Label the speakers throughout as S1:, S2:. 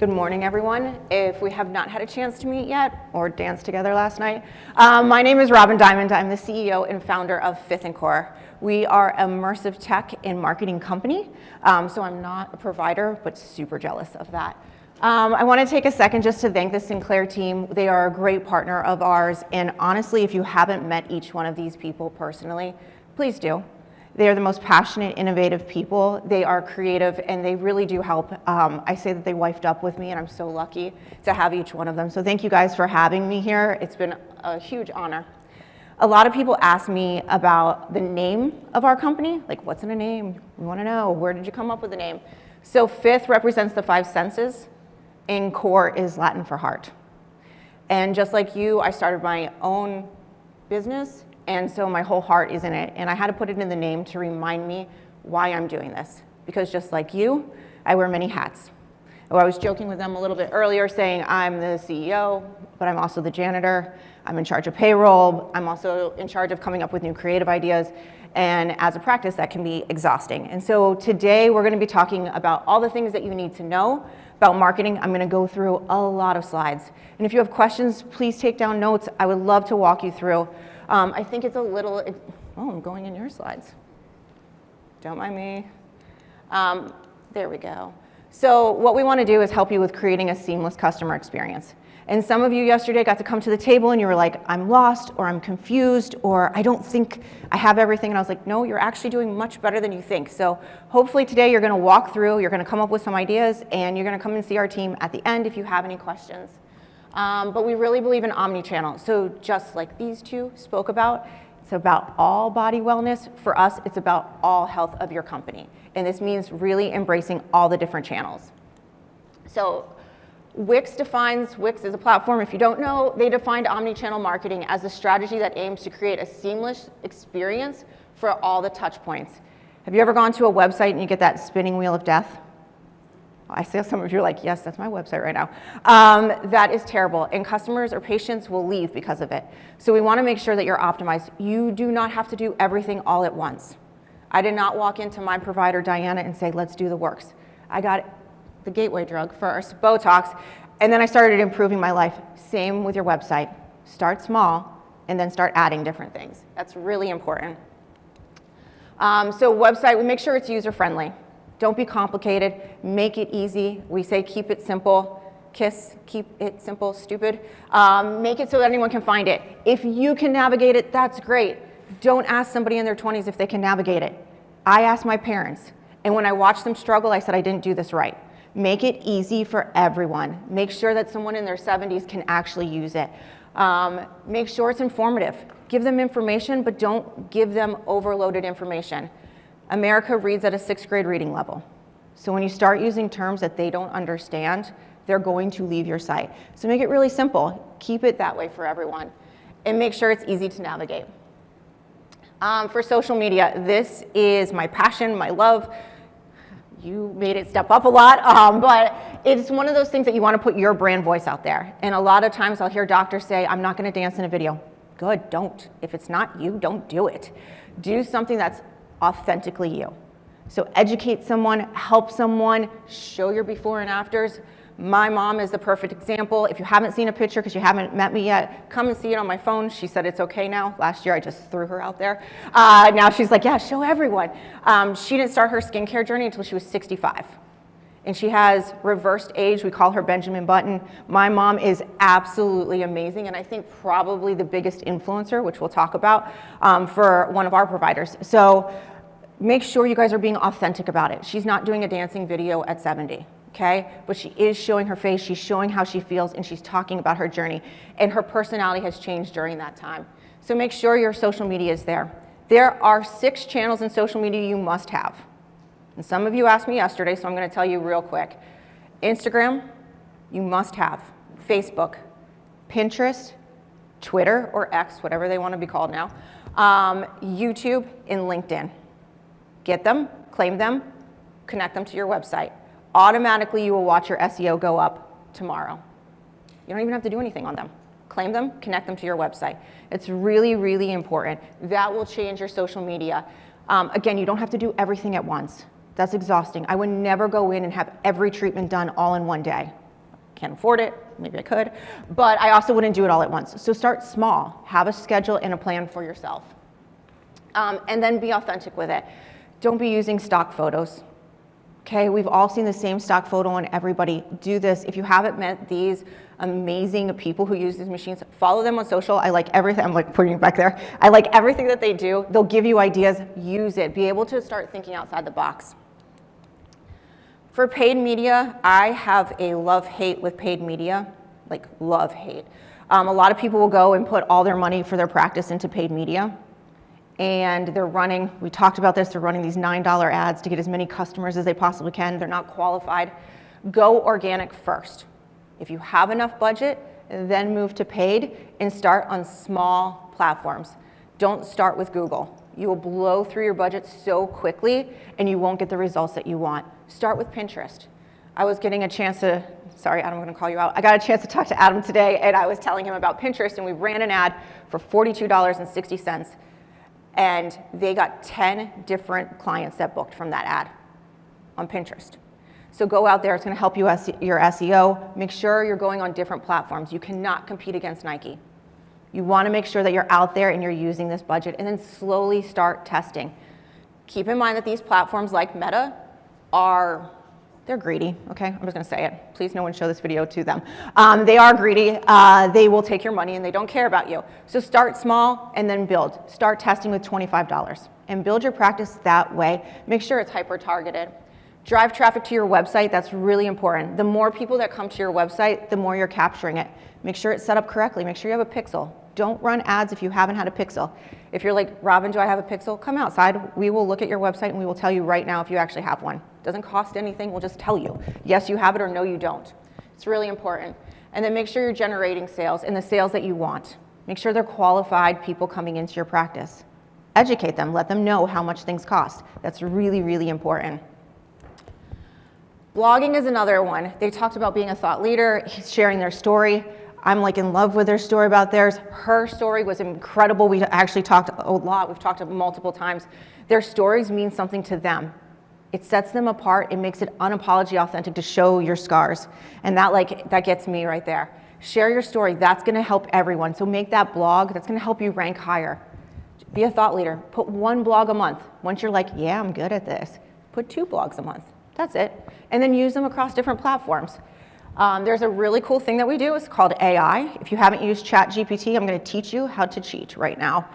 S1: Good morning, everyone. If we have not had a chance to meet yet or dance together last night, my name is Robin Dimond. I'm the CEO and founder of Fifth and Core. We are immersive tech and marketing company, so I'm not a provider, but super jealous of that. I want to take a second just to thank the Sinclair team. They are a great partner of ours, and honestly, if you haven't met each one of these people personally, please do. They are the most passionate, innovative people. They are creative, and they really do help. I say that they wifed up with me, and I'm so lucky to have each one of them. So thank you guys for having me here. It's been a huge honor. A lot of people ask me about the name of our company, like what's in a name? We want to know, where did you come up with the name? So Fifth represents the five senses, and Core is Latin for heart. And just like you, I started my own business, and so my whole heart is in it. And I had to put it in the name to remind me why I'm doing this. Because just like you, I wear many hats. I was joking with them a little bit earlier saying I'm the CEO, but I'm also the janitor. I'm in charge of payroll. I'm also in charge of coming up with new creative ideas. And as a practice, that can be exhausting. And so today we're going to be talking about all the things that you need to know about marketing. I'm going to go through a lot of slides. And if you have questions, please take down notes. I would love to walk you through. I think it's a little, oh, I'm going in your slides. Don't mind me. There we go. So what we want to do is help you with creating a seamless customer experience. And some of you yesterday got to come to the table and you were like, I'm lost, or I'm confused, or I don't think I have everything. And I was like, no, you're actually doing much better than you think. So hopefully today you're going to walk through, you're going to come up with some ideas, and you're going to come and see our team at the end if you have any questions. But we really believe in omni-channel. So just like these two spoke about, it's about all body wellness. For us, it's about all health of your company. And this means really embracing all the different channels. So Wix is a platform, if you don't know, they defined omni-channel marketing as a strategy that aims to create a seamless experience for all the touch points. Have you ever gone to a website and you get that spinning wheel of death? I see some of you are like, yes, that's my website right now. That is terrible, and customers or patients will leave because of it. So we want to make sure that you're optimized. You do not have to do everything all at once. I did not walk into my provider, Diana, and say, let's do the works. I got the gateway drug first, Botox, and then I started improving my life. Same with your website. Start small, and then start adding different things. That's really important. So website, we make sure it's user-friendly. Don't be complicated, make it easy. We say keep it simple, KISS, keep it simple, stupid. Make it so that anyone can find it. If you can navigate it, that's great. Don't ask somebody in their 20s if they can navigate it. I asked my parents, and when I watched them struggle, I said I didn't do this right. Make it easy for everyone. Make sure that someone in their 70s can actually use it. Make sure it's informative. Give them information, but don't give them overloaded information. America reads at a 6th grade reading level. So when you start using terms that they don't understand, they're going to leave your site. So make it really simple. Keep it that way for everyone. And make sure it's easy to navigate. For social media, this is my passion, my love. You made it step up a lot, but it's one of those things that you want to put your brand voice out there. And a lot of times I'll hear doctors say, I'm not going to dance in a video. Good, don't. If it's not you, don't do it. Do something that's authentically you. So educate someone, help someone, show your before and afters. My mom is the perfect example. If you haven't seen a picture because you haven't met me yet, come and see it on my phone. She said it's okay now. Last year I just threw her out there. Now she's like, yeah, show everyone. She didn't start her skincare journey until she was 65. And she has reversed age. We call her Benjamin Button. My mom is absolutely amazing, and I think probably the biggest influencer, which we'll talk about, for one of our providers. So make sure you guys are being authentic about it. She's not doing a dancing video at 70, okay? But she is showing her face, she's showing how she feels, and she's talking about her journey. And her personality has changed during that time. So make sure your social media is there. There are 6 channels in social media you must have. And some of you asked me yesterday, so I'm going to tell you real quick. Instagram, you must have. Facebook, Pinterest, Twitter or X, whatever they want to be called now, YouTube, and LinkedIn. Get them, claim them, connect them to your website. Automatically, you will watch your SEO go up tomorrow. You don't even have to do anything on them. Claim them, connect them to your website. It's really, really important. That will change your social media. Again, you don't have to do everything at once. That's exhausting. I would never go in and have every treatment done all in one day. can't afford it, maybe I could, but I also wouldn't do it all at once. So start small, have a schedule and a plan for yourself. And then be authentic with it. Don't be using stock photos. Okay, we've all seen the same stock photo on everybody. Do this. If you haven't met these amazing people who use these machines, follow them on social. I like everything. I'm like putting it back there. I like everything that they do. They'll give you ideas. Use it. Be able to start thinking outside the box. For paid media, I have a love-hate with paid media, like love-hate. A lot of people will go and put all their money for their practice into paid media. And they're running, we talked about this, they're running these $9 ads to get as many customers as they possibly can. They're not qualified. Go organic first. If you have enough budget, then move to paid and start on small platforms. Don't start with Google. You will blow through your budget so quickly and you won't get the results that you want. Start with Pinterest. I was getting a chance to, sorry, Adam, I'm gonna call you out. I got a chance to talk to Adam today and I was telling him about Pinterest and we ran an ad for $42.60. And they got 10 different clients that booked from that ad on Pinterest. So go out there, it's gonna help you your SEO. Make sure you're going on different platforms. You cannot compete against Nike. You wanna make sure that you're out there and you're using this budget and then slowly start testing. Keep in mind that these platforms like Meta they're greedy, okay? I'm just gonna say it. Please no one show this video to them. They are greedy. They will take your money and they don't care about you. So start small and then build. Start testing with $25 and build your practice that way. Make sure it's hyper-targeted. Drive traffic to your website, that's really important. The more people that come to your website, the more you're capturing it. Make sure it's set up correctly. Make sure you have a pixel. Don't run ads if you haven't had a pixel. If you're like, Robin, do I have a pixel? Come outside. We will look at your website and we will tell you right now if you actually have one. Doesn't cost anything, we'll just tell you. Yes, you have it or no, you don't. It's really important. And then make sure you're generating sales and the sales that you want. Make sure they're qualified people coming into your practice. Educate them, let them know how much things cost. That's really, really important. Blogging is another one. They talked about being a thought leader, sharing their story. I'm like in love with their story about theirs. Her story was incredible. We actually talked a lot. We've talked multiple times. Their stories mean something to them. It sets them apart. It makes it unapologetically authentic to show your scars. And that gets me right there. Share your story. That's gonna help everyone. So make that blog. That's gonna help you rank higher. Be a thought leader. Put one blog a month. Once you're like, yeah, I'm good at this. Put 2 blogs a month. That's it. And then use them across different platforms. There's a really cool thing that we do. It's called AI. If you haven't used ChatGPT, I'm going to teach you how to cheat right now.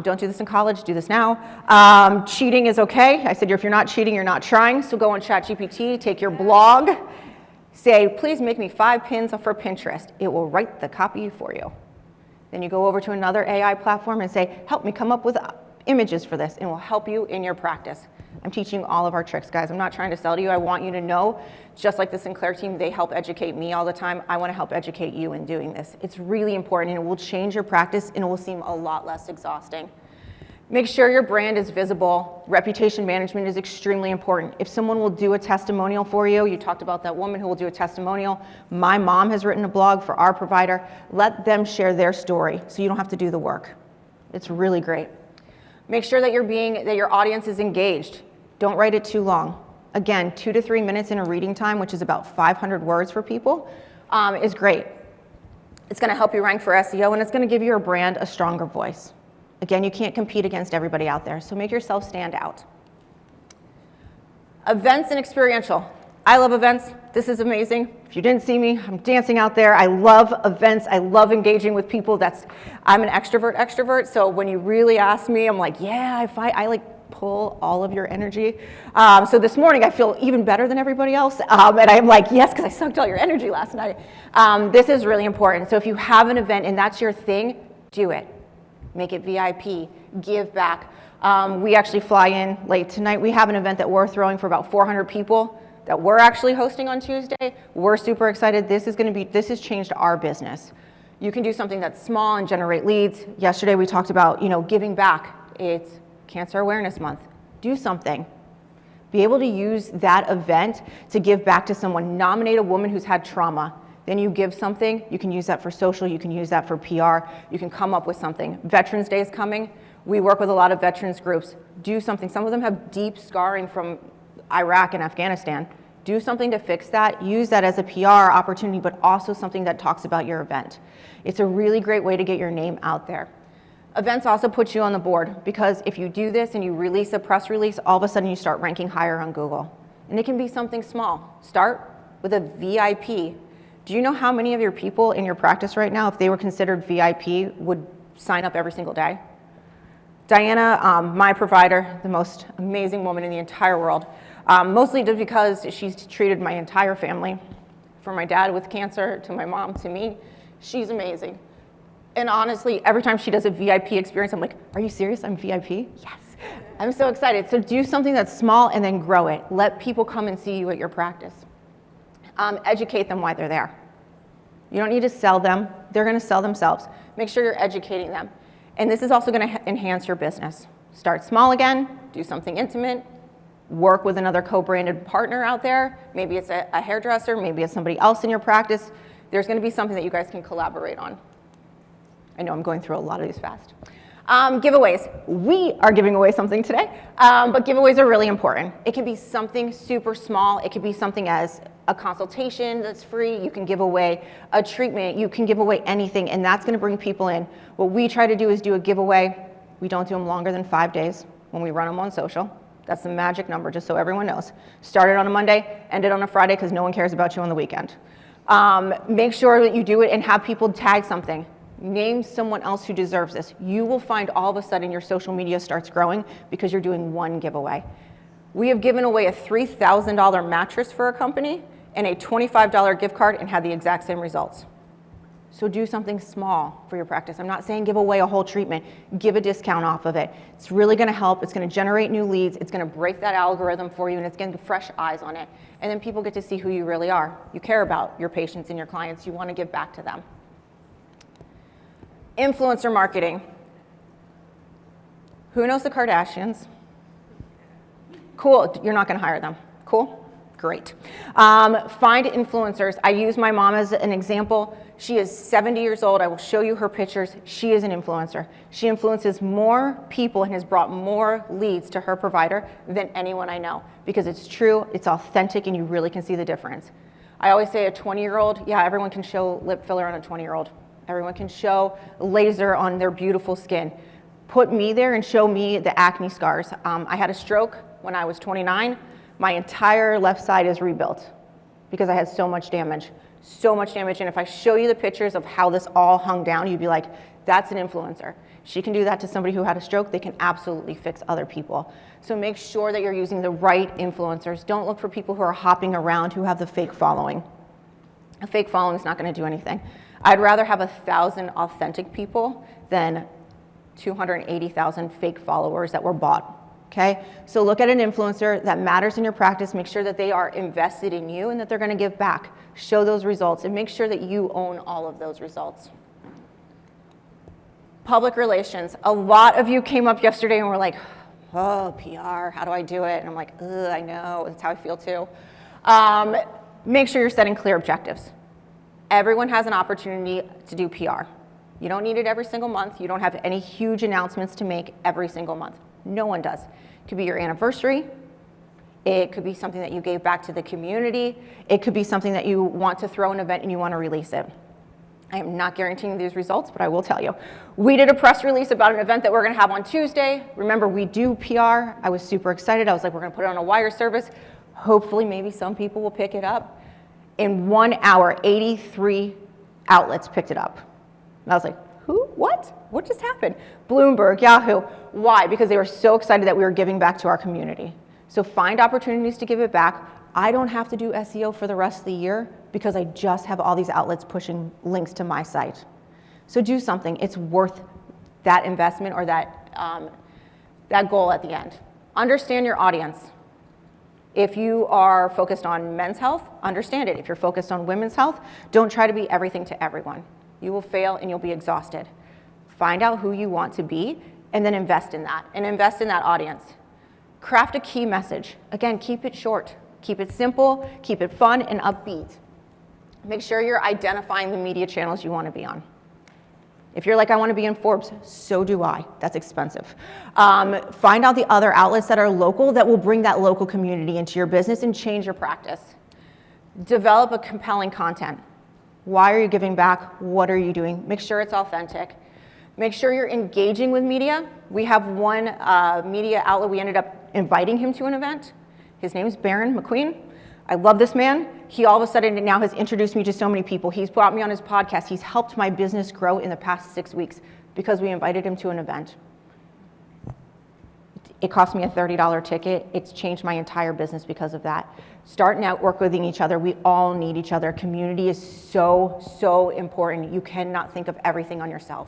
S1: Don't do this in college. Do this now. Cheating is okay. I said if you're not cheating, you're not trying. So go on ChatGPT, take your blog, say, please make me 5 pins for Pinterest. It will write the copy for you. Then you go over to another AI platform and say, help me come up with images for this, and it will help you in your practice. I'm teaching all of our tricks, guys. I'm not trying to sell to you. I want you to know, just like the Sinclair team, they help educate me all the time. I want to help educate you in doing this. It's really important, and it will change your practice, and it will seem a lot less exhausting. Make sure your brand is visible. Reputation management is extremely important. If someone will do a testimonial for you, you talked about that woman who will do a testimonial. My mom has written a blog for our provider. Let them share their story so you don't have to do the work. It's really great. Make sure that your audience is engaged. Don't write it too long. Again, 2 to 3 minutes in a reading time, which is about 500 words for people, is great. It's gonna help you rank for SEO, and it's gonna give your brand a stronger voice. Again, you can't compete against everybody out there, so make yourself stand out. Events and experiential. I love events. This is amazing. If you didn't see me, I'm dancing out there. I love events. I love engaging with people. I'm an extrovert, so when you really ask me, I'm like, yeah, I like pull all of your energy. So this morning I feel even better than everybody else, and I'm like, yes, because I sucked all your energy last night. This is really important. So if you have an event and that's your thing, do it. Make it VIP, give back. We actually fly in late tonight. We have an event that we're throwing for about 400 people that we're actually hosting on Tuesday. We're super excited. This has changed our business. You can do something that's small and generate leads. Yesterday we talked about, giving back. It's Cancer Awareness Month. Do something. Be able to use that event to give back to someone. Nominate a woman who's had trauma. Then you give something. You can use that for social. You can use that for PR. You can come up with something. Veterans Day is coming. We work with a lot of veterans groups. Do something. Some of them have deep scarring from Iraq and Afghanistan. Do something to fix that. Use that as a PR opportunity, but also something that talks about your event. It's a really great way to get your name out there. Events also put you on the board, because if you do this and you release a press release, all of a sudden you start ranking higher on Google. And it can be something small. Start with a VIP. Do you know how many of your people in your practice right now, if they were considered VIP, would sign up every single day? Diana, my provider, the most amazing woman in the entire world, mostly just because she's treated my entire family, from my dad with cancer to my mom to me. She's amazing. And honestly, every time she does a VIP experience, I'm like, are you serious? I'm VIP? Yes. I'm so excited. So do something that's small and then grow it. Let people come and see you at your practice. Educate them why they're there. You don't need to sell them. They're going to sell themselves. Make sure you're educating them. And this is also going to enhance your business. Start small again. Do something intimate. Work with another co-branded partner out there. Maybe it's a hairdresser. Maybe it's somebody else in your practice. There's going to be something that you guys can collaborate on. I know I'm going through a lot of these fast. Giveaways. We are giving away something today, but giveaways are really important. It can be something super small. It could be something as a consultation that's free. You can give away a treatment. You can give away anything, and that's going to bring people in. What we try to do is do a giveaway. We don't do them longer than 5 days when we run them on social. That's the magic number, just so everyone knows. Start it on a Monday, end it on a Friday, because no one cares about you on the weekend. Make sure that you do it and have people tag something. Name someone else who deserves this. You will find all of a sudden your social media starts growing because you're doing one giveaway. We have given away a $3,000 mattress for a company and a $25 gift card and had the exact same results. So do something small for your practice. I'm not saying give away a whole treatment. Give a discount off of it. It's really going to help. It's going to generate new leads. It's going to break that algorithm for you, and it's going to get fresh eyes on it. And then people get to see who you really are. You care about your patients and your clients. You want to give back to them. Influencer marketing. Who knows the Kardashians? Cool, you're not gonna hire them. Cool? Great. Find influencers. I use my mom as an example. She is 70 years old. I will show you her pictures. She is an influencer. She influences more people and has brought more leads to her provider than anyone I know, because it's true, it's authentic, and you really can see the difference. I always say a 20-year-old, yeah, everyone can show lip filler on a 20-year-old. Everyone can show laser on their beautiful skin. Put me there and show me the acne scars. I had a stroke when I was 29. My entire left side is rebuilt because I had so much damage. And if I show you the pictures of how this all hung down, you'd be like, that's an influencer. She can do that to somebody who had a stroke. They can absolutely fix other people. So make sure that you're using the right influencers. Don't look for people who are hopping around who have the fake following. A fake following is not going to do anything. I'd rather have 1,000 authentic people than 280,000 fake followers that were bought, okay? So look at an influencer that matters in your practice. Make sure that they are invested in you and that they're gonna give back. Show those results and make sure that you own all of those results. Public relations. A lot of you came up yesterday and were like, oh, PR, how do I do it? And I'm like, ugh, I know, that's how I feel too. Make sure you're setting clear objectives. Everyone has an opportunity to do PR. You don't need it every single month. You don't have any huge announcements to make every single month. No one does. It could be your anniversary. It could be something that you gave back to the community. It could be something that you want to throw an event and you want to release it. I am not guaranteeing these results, but I will tell you. We did a press release about an event that we're going to have on Tuesday. Remember, we do PR. I was super excited. I was like, we're going to put it on a wire service. Hopefully, maybe some people will pick it up. In 1 hour, 83 outlets picked it up. And I was like, who? What? What just happened? Bloomberg, Yahoo. Why? Because they were so excited that we were giving back to our community. So find opportunities to give it back. I don't have to do SEO for the rest of the year because I just have all these outlets pushing links to my site. So do something. It's worth that investment or that goal at the end. Understand your audience. If you are focused on men's health, understand it. If you're focused on women's health, don't try to be everything to everyone. You will fail and you'll be exhausted. Find out who you want to be and then invest in that, and invest in that audience. Craft a key message. Again, keep it short. Keep it simple, keep it fun and upbeat. Make sure you're identifying the media channels you want to be on. If you're like, I want to be in Forbes, so do I. That's expensive. Find out the other outlets that are local that will bring that local community into your business and change your practice. Develop a compelling content. Why are you giving back? What are you doing? Make sure it's authentic. Make sure you're engaging with media. We have one media outlet, we ended up inviting him to an event. His name's Baron McQueen. I love this man. He all of a sudden now has introduced me to so many people. He's brought me on his podcast. He's helped my business grow in the past 6 weeks because we invited him to an event. It cost me a $30 ticket. It's changed my entire business because of that. Start networking each other. We all need each other. Community is so, so important. You cannot think of everything on yourself.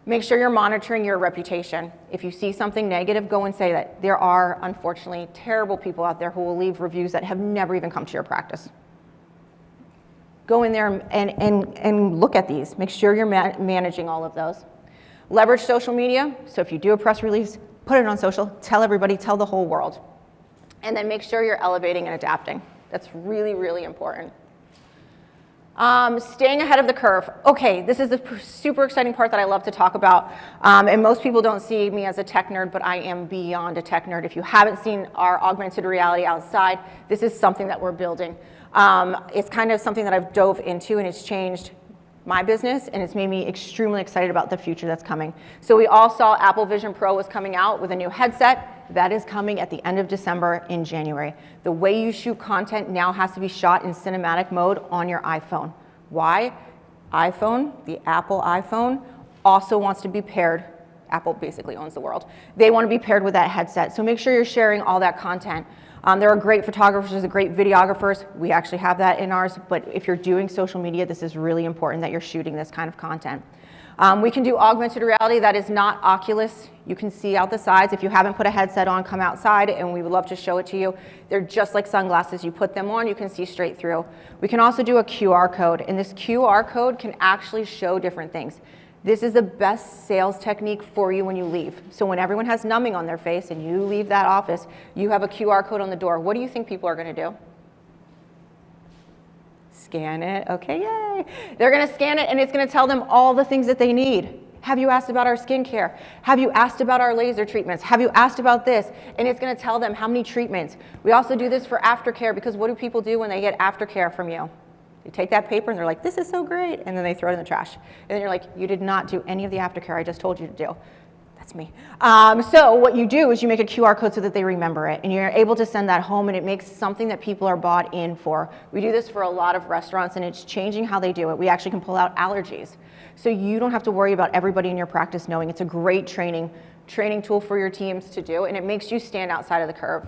S1: Make sure you're monitoring your reputation. If you see something negative, go and say that. There are, unfortunately, terrible people out there who will leave reviews that have never even come to your practice. Go in there and look at these. Make sure you're managing all of those. Leverage social media. So if you do a press release, put it on social, tell everybody, tell the whole world. And then make sure you're elevating and adapting. That's really, really important. Staying ahead of the curve. Okay, this is the super exciting part that I love to talk about. And most people don't see me as a tech nerd, but I am beyond a tech nerd. If you haven't seen our augmented reality outside, this is something that we're building. It's kind of something that I've dove into, and it's changed my business, and it's made me extremely excited about the future that's coming. So we all saw Apple Vision Pro was coming out with a new headset. That is coming at the end of December in January. The way you shoot content now has to be shot in cinematic mode on your iPhone. Why? iPhone, the Apple iPhone, also wants to be paired. Apple basically owns the world. They want to be paired with that headset. So make sure you're sharing all that content. There are great photographers, there's great videographers. We actually have that in ours, but if you're doing social media, this is really important that you're shooting this kind of content. We can do augmented reality that is not Oculus. You can see out the sides. If you haven't put a headset on, come outside and we would love to show it to you. They're just like sunglasses. You put them on, you can see straight through. We can also do a QR code, and this QR code can actually show different things. This is the best sales technique for you when you leave. So when everyone has numbing on their face and you leave that office, you have a QR code on the door. What do you think people are going to do? Scan it. Okay, yay. They're going to scan it, and it's going to tell them all the things that they need. Have you asked about our skincare? Have you asked about our laser treatments? Have you asked about this? And it's going to tell them how many treatments. We also do this for aftercare, because what do people do when they get aftercare from you? They take that paper and they're like, this is so great, and then they throw it in the trash. And then you're like, you did not do any of the aftercare I just told you to do. That's me. So what you do is you make a QR code so that they remember it, and you're able to send that home, and it makes something that people are bought in for. We do this for a lot of restaurants, and it's changing how they do it. We actually can pull out allergies. So you don't have to worry about everybody in your practice knowing. It's a great training tool for your teams to do, and it makes you stand outside of the curve.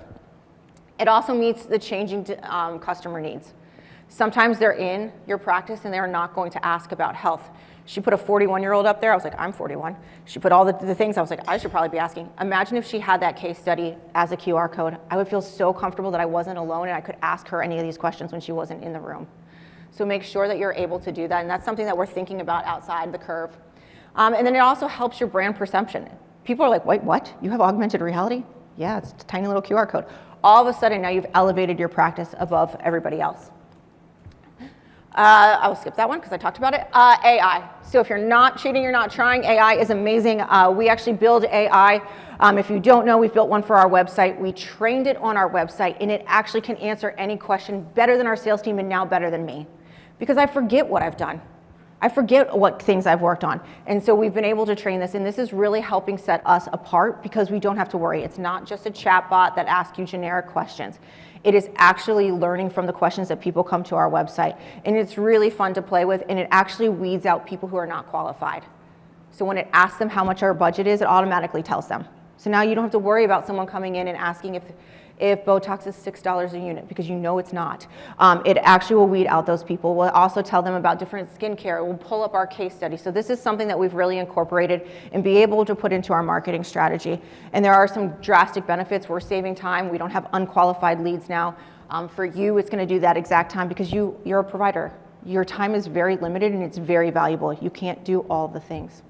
S1: It also meets the changing customer needs. Sometimes they're in your practice and they're not going to ask about health. She put a 41-year-old up there. I was like, I'm 41. She put all the things. I was like, I should probably be asking. Imagine if she had that case study as a QR code. I would feel so comfortable that I wasn't alone and I could ask her any of these questions when she wasn't in the room. So make sure that you're able to do that. And that's something that we're thinking about outside the curve. And then it also helps your brand perception. People are like, wait, what? You have augmented reality? Yeah, it's a tiny little QR code. All of a sudden now you've elevated your practice above everybody else. I will skip that one because I talked about it. AI. So if you're not cheating, you're not trying. AI is amazing. We actually build AI. If you don't know, we've built one for our website. We trained it on our website, and it actually can answer any question better than our sales team, and now better than me, because I forget what I've done. I forget what things I've worked on. And so we've been able to train this, and this is really helping set us apart because we don't have to worry. It's not just a chat bot that asks you generic questions. It is actually learning from the questions that people come to our website. And it's really fun to play with, and it actually weeds out people who are not qualified. So when it asks them how much our budget is, it automatically tells them. So now you don't have to worry about someone coming in and asking if Botox is $6 a unit, because you know it's not. It actually will weed out those people. We'll also tell them about different skincare. We'll pull up our case study. So this is something that we've really incorporated and be able to put into our marketing strategy. And there are some drastic benefits. We're saving time. We don't have unqualified leads now. For you, it's going to do that exact time because you're a provider. Your time is very limited and it's very valuable. You can't do all the things.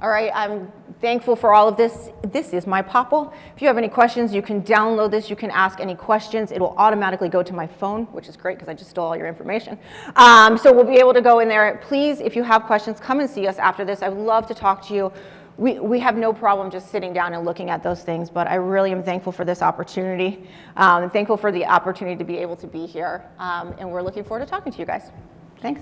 S1: All right, I'm thankful for all of this. This is my Popple. If you have any questions, you can download this. You can ask any questions. It will automatically go to my phone, which is great because I just stole all your information. So we'll be able to go in there. Please, if you have questions, come and see us after this. I would love to talk to you. We have no problem just sitting down and looking at those things, but I really am thankful for this opportunity. Thankful for the opportunity to be able to be here, and we're looking forward to talking to you guys. Thanks.